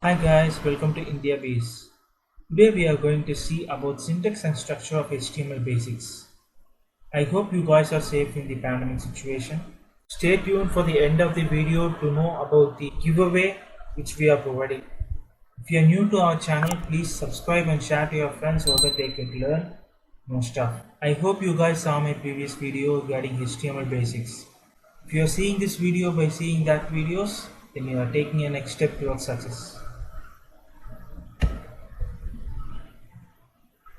Hi guys, welcome to India Base. Today we are going to see about syntax and structure of HTML basics. I hope you guys are safe in the pandemic situation. Stay tuned for the end of the video to know about the giveaway which we are providing. If you are new to our channel, please subscribe and share to your friends so that they could learn more stuff. I hope you guys saw my previous video regarding HTML basics. If you are seeing this video by seeing that videos, then you are taking a next step towards success.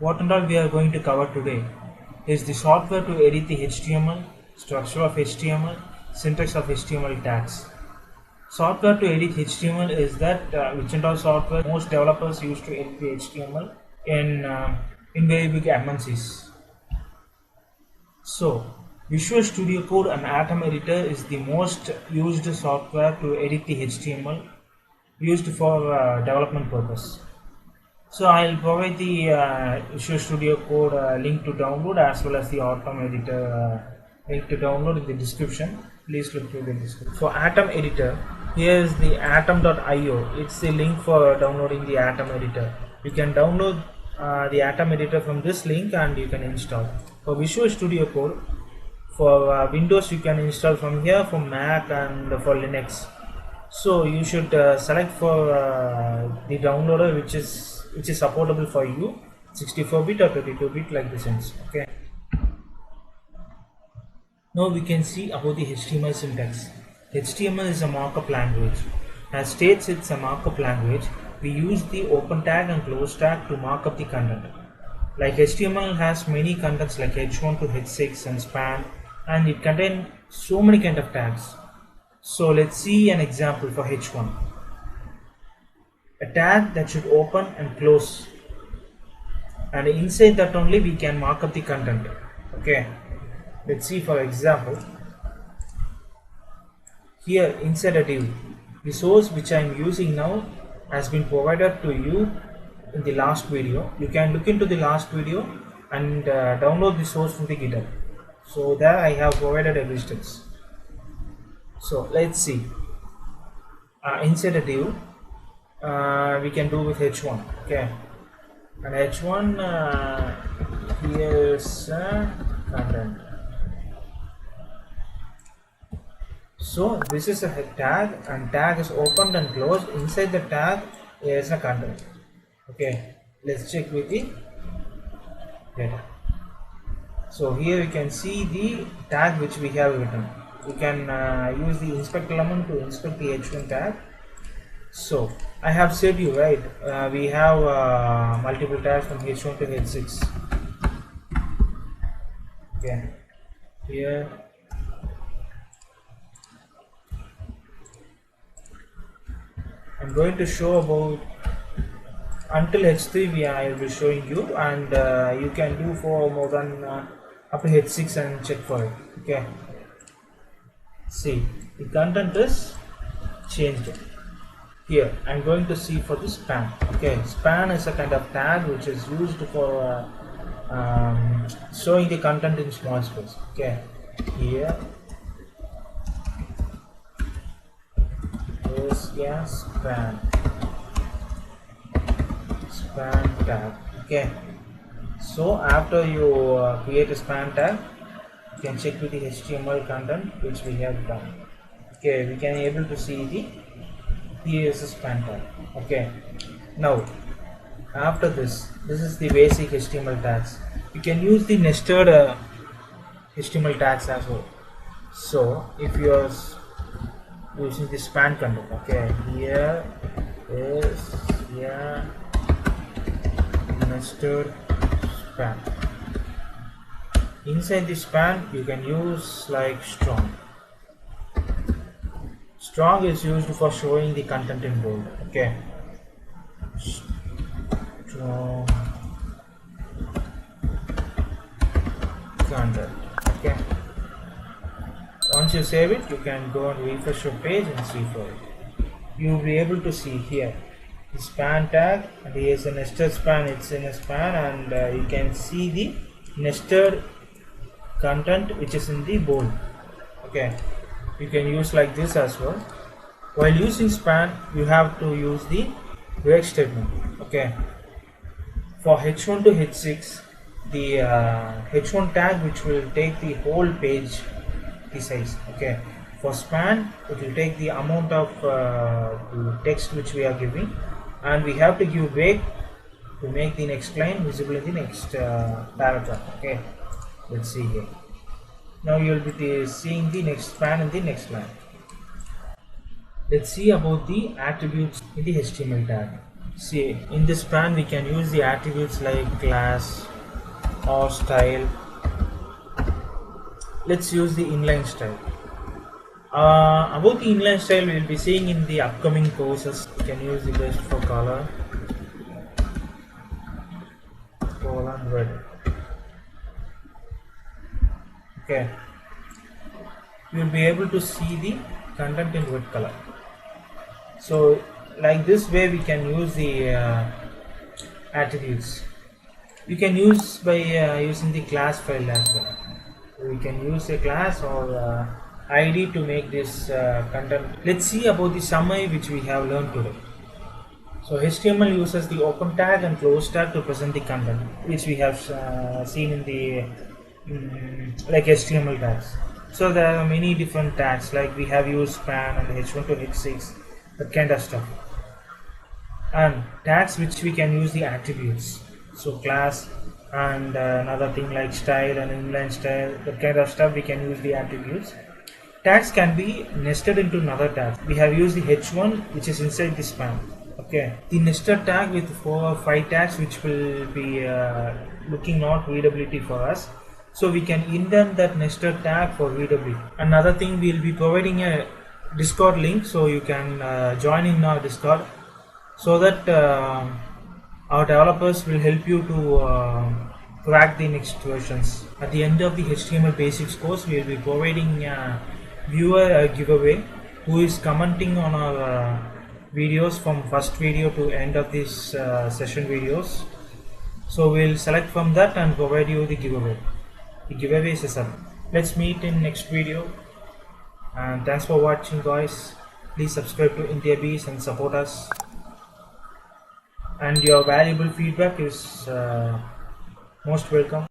What and all we are going to cover today is the software to edit the HTML, structure of HTML, syntax of HTML tags. Software to edit HTML is that which and all software most developers use to edit the HTML in very big MNCs. So, Visual Studio Code and Atom Editor is the most used software to edit the HTML used for development purpose. So I'll provide the Visual Studio Code link to download as well as the Atom Editor link to download in the description. Please look through the description. For Atom Editor, here is the atom.io. It's the link for downloading the Atom Editor. You can download the Atom Editor from this link and you can install. For Visual Studio Code, for Windows you can install from here, for Mac and for Linux. So you should select for the downloader which is supportable for you, 64-bit or 32-bit like this ends. Okay, now we can see about the HTML syntax. HTML is a markup language. As states, it's a markup language. We use the open tag and close tag to mark up the content. Like HTML has many contents like h1 to h6 and span, and it contains so many kind of tags. So let's see an example for h1. A tag that should open and close, and inside that only we can mark up the content. Okay, let's see for example. Here inside a div, the source which I am using now has been provided to you in the last video. You can look into the last video and download the source from the GitHub. So there I have provided a listings. So let's see. Inside a div, we can do with h1. Okay, and h1 here's content. So this is a tag, and tag is opened and closed. Inside the tag is a content. Okay, let's check with the data. So here you can see the tag which we have written. You can use the inspect element to inspect the h1 tag. So I have said you right, we have multiple tags from h1 to h6. Okay, here I'm going to show about until h3 I will be showing you, and you can do for more than up to h6 and check for it. Okay, see the content is changed. Here I'm going to see for the span. Okay, span is a kind of tag which is used for showing the content in small space. Okay, here is span tag. Okay, so after you create a span tag, you can check with the HTML content which we have done. Okay, we can able to see the here is a span tag. Okay, now after this is the basic HTML tags. You can use the nested HTML tags as well. So if you are using the span content, okay, here is nested span. Inside the span you can use like strong. Strong is used for showing the content in bold. Okay, strong content. Okay, once you save it, you can go and refresh your page and see for it. You will be able to see here the span tag, and here is a nested span. It's in a span, and you can see the nested content which is in the bold. Okay, you can use like this as well. While using span, you have to use the break statement. Okay, for h1 to h6, the h1 tag which will take the whole page, the size. Okay, for span it will take the amount of the text which we are giving, and we have to give break to make the next line visible in the next paragraph. Okay, let's see here. Now you will be seeing the next span in the next line. Let's see about the attributes in the HTML tag. See, in this span we can use the attributes like class or style. Let's use the inline style. About the inline style we will be seeing in the upcoming courses. You can use the best for color, colon red. Okay, you will be able to see the content in red color. So like this way we can use the attributes. You can use by using the class file as well. We can use a class or id to make this content. Let's see about the summary which we have learned today. So HTML uses the open tag and close tag to present the content, which we have seen in the like HTML tags. So there are many different tags, like we have used span and h1 to h6, that kind of stuff. And tags which we can use the attributes, so class and another thing like style and inline style, that kind of stuff we can use the attributes. Tags can be nested into another tag. We have used the h1 which is inside the span. Okay, the nested tag with 4 or 5 tags which will be looking not readability for us, so we can indent that nested tag for readability. Another thing, we will be providing a Discord link, so you can join in our Discord, so that our developers will help you to crack the next versions. At the end of the HTML basics course, we will be providing a viewer giveaway who is commenting on our videos from first video to end of this session videos. So we'll select from that and provide you the giveaway. The giveaway is up. Let's meet in next video, and thanks for watching guys. Please subscribe to IndiaBees and support us, and your valuable feedback is most welcome.